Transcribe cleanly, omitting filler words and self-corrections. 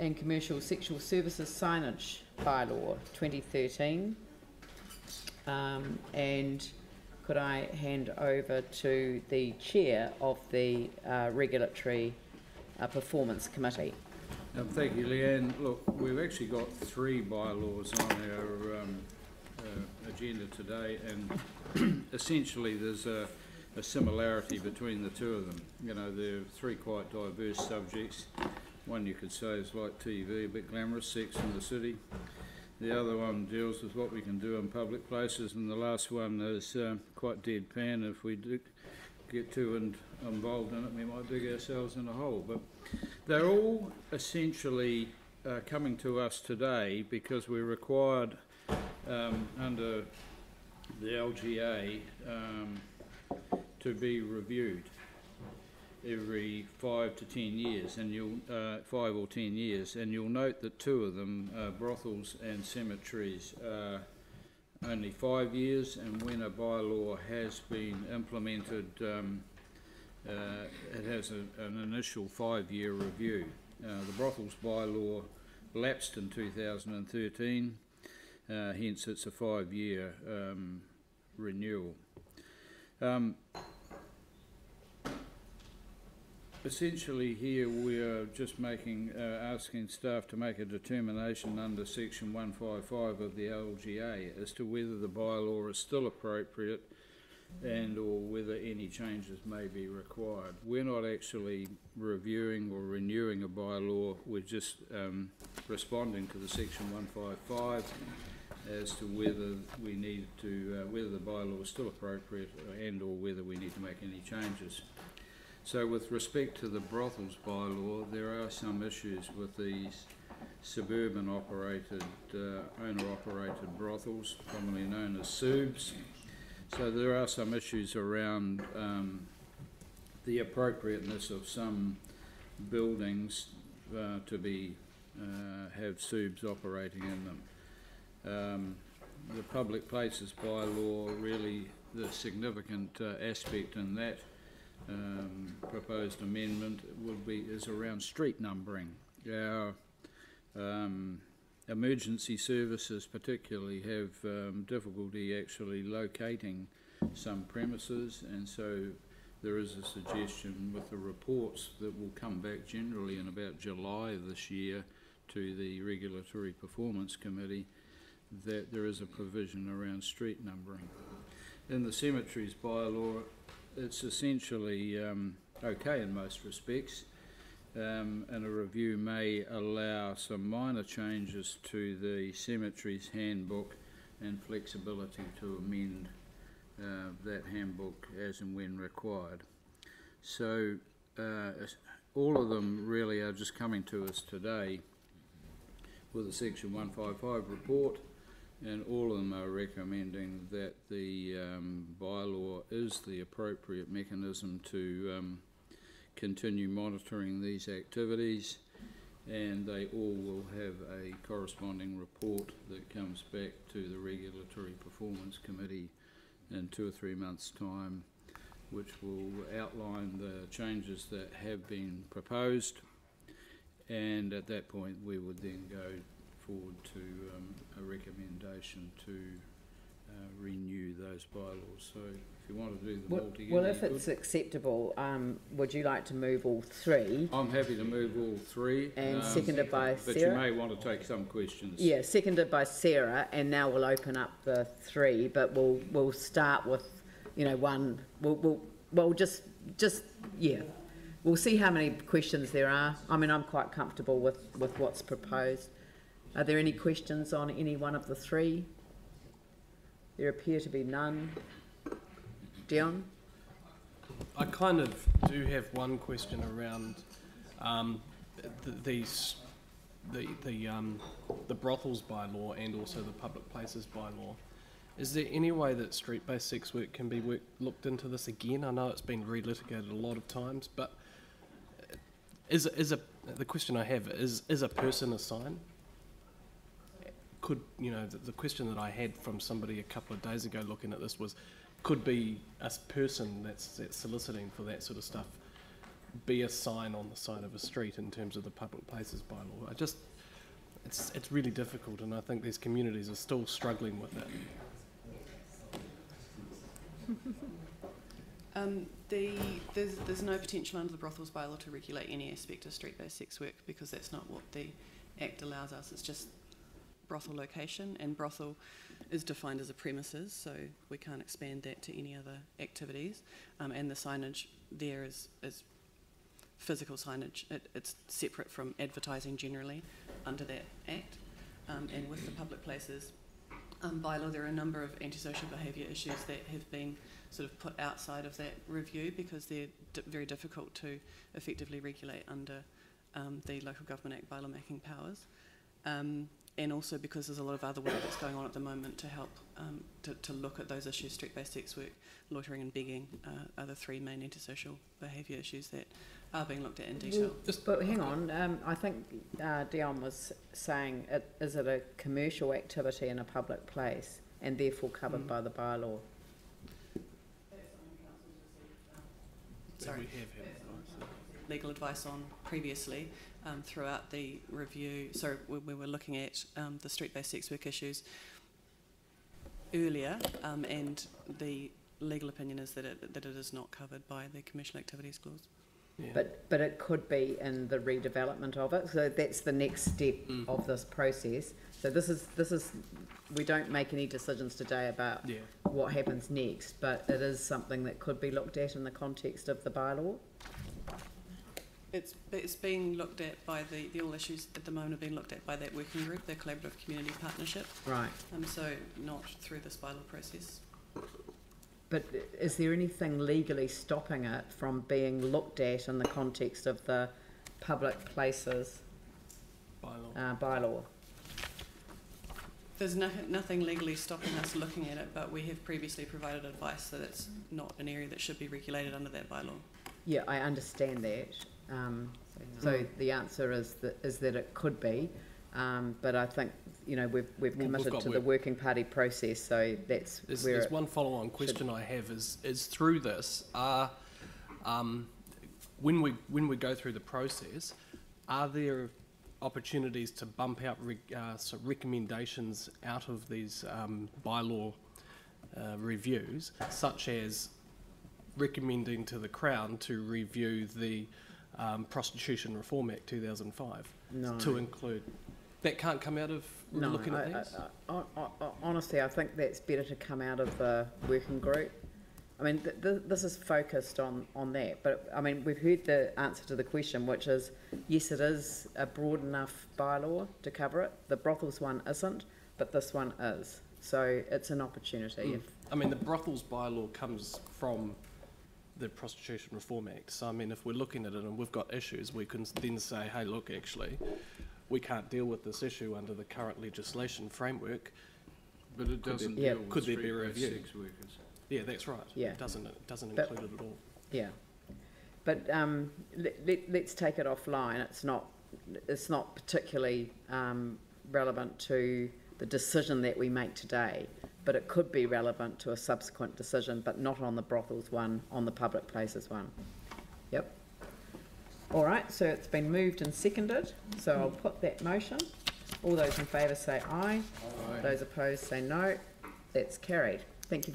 and Commercial Sexual Services Signage Bylaw 2013. And could I hand over to the chair of the Regulatory Performance Committee? Thank you, Leanne. Look, we've actually got 3 bylaws on our agenda today, and essentially there's a similarity between the 2 of them. You know, they're 3 quite diverse subjects. One you could say is like TV, a bit glamorous, sex in the city. The other one deals with what we can do in public places, and the last one is quite deadpan. If we do get too involved in it, we might dig ourselves in a hole. But they're all essentially coming to us today because we're required under the LGA to be reviewed every 5 to 10 years, and 5 or 10 years, and you'll note that 2 of them, brothels and cemeteries, are only 5 years, and when a bylaw has been implemented, it has an initial 5-year review. The brothels bylaw lapsed in 2013, hence it's a 5-year renewal. Essentially here we are just asking staff to make a determination under section 155 of the LGA as to whether the bylaw is still appropriate and or whether any changes may be required. We're not actually reviewing or renewing a bylaw, we're just responding to the section 155 as to whether we need to, whether the bylaw is still appropriate and or whether we need to make any changes. So with respect to the brothels bylaw, there are some issues with these suburban operated, owner-operated brothels, commonly known as SUBs. So there are some issues around the appropriateness of some buildings to be have SUBs operating in them. The public places bylaw, really the significant aspect in that proposed amendment is around street numbering. Our emergency services particularly have difficulty actually locating some premises, and so there is a suggestion with the reports that will come back generally in about July of this year to the Regulatory Performance Committee that there is a provision around street numbering. In the cemeteries bylaw, it's essentially okay in most respects, and a review may allow some minor changes to the cemeteries handbook and flexibility to amend that handbook as and when required. So all of them really are just coming to us today with a section 155 report, and all of them are recommending that the bylaw is the appropriate mechanism to continue monitoring these activities, and they all will have a corresponding report that comes back to the Regulatory Performance Committee in 2 or 3 months' time, which will outline the changes that have been proposed, and at that point we would then go forward to a recommendation to renew those bylaws. So if you want to do them all together, well, if it's acceptable, would you like to move all 3? I'm happy to move all 3. And seconded by but Sarah. But you may want to take some questions. Yeah, seconded by Sarah, and now we'll open up the 3, but we'll start with, you know, one. We'll just yeah. We'll see how many questions there are. I mean, I'm quite comfortable with what's proposed. Are there any questions on any one of the 3? There appear to be none. Dion? I kind of do have one question around the brothels bylaw and also the public places bylaw. Is there any way that street-based sex work can be looked into this again? I know it's been relitigated a lot of times, but the question I have is a person a sign? Could, you know, the question that I had from somebody a couple of days ago looking at this was, could be a person that's soliciting for that sort of stuff be a sign on the side of a street in terms of the public places bylaw. It's really difficult, and I think these communities are still struggling with it. There's no potential under the Brothels bylaw to regulate any aspect of street-based sex work, because that's not what the Act allows us. It's just brothel location, and brothel is defined as a premises, so we can't expand that to any other activities. And the signage there is physical signage. It's separate from advertising generally under that Act. And with the public places bylaw, there are a number of antisocial behaviour issues that have been sort of put outside of that review, because they're very difficult to effectively regulate under the Local Government Act bylaw making powers. And also because there's a lot of other work that's going on at the moment to help to look at those issues. Street-based sex work, loitering and begging are the three main antisocial behaviour issues that are being looked at in detail. But hang on, I think Dion was saying, is it a commercial activity in a public place and therefore covered by the bylaw? Sorry. We have had Legal advice on previously throughout the review. So we were looking at the street-based sex work issues earlier, and the legal opinion is that it is not covered by the commercial activities clause. Yeah. But it could be in the redevelopment of it. So that's the next step of this process. So this is we don't make any decisions today about what happens next, but it is something that could be looked at in the context of the bylaw. It's being looked at by the all issues at the moment are being looked at by that working group, the Collaborative Community Partnership. Right. So not through this bylaw process. But is there anything legally stopping it from being looked at in the context of the public places bylaw? There's nothing legally stopping us looking at it, but we have previously provided advice that it's not an area that should be regulated under that bylaw. Yeah, I understand that. So the answer is that it could be, but I think we've committed to the working party process, so that's where. There's one follow-on question I have is through this, when we go through the process, are there opportunities to bump out recommendations out of these bylaw reviews, such as recommending to the Crown to review the Prostitution Reform Act 2005 to include? That can't come out of looking at these? Honestly, I think that's better to come out of the working group. I mean, this is focused on that, but I mean, we've heard the answer to the question, which is, yes, it is a broad enough bylaw to cover it. The brothels one isn't, but this one is. So it's an opportunity. I mean, the brothels bylaw comes from the Prostitution Reform Act. So, I mean, if we're looking at it and we've got issues, we can then say, hey, look, actually, we can't deal with this issue under the current legislation framework. But it doesn't deal with could there be a review? sex workers. Yeah, that's right. Yeah. It doesn't include it at all. Yeah. But let's take it offline. It's not particularly relevant to the decision that we make today, but it could be relevant to a subsequent decision, but not on the brothels one, on the public places one. Yep. All right, so it's been moved and seconded, so I'll put that motion. All those in favour say aye. Aye. Those opposed say no. That's carried. Thank you.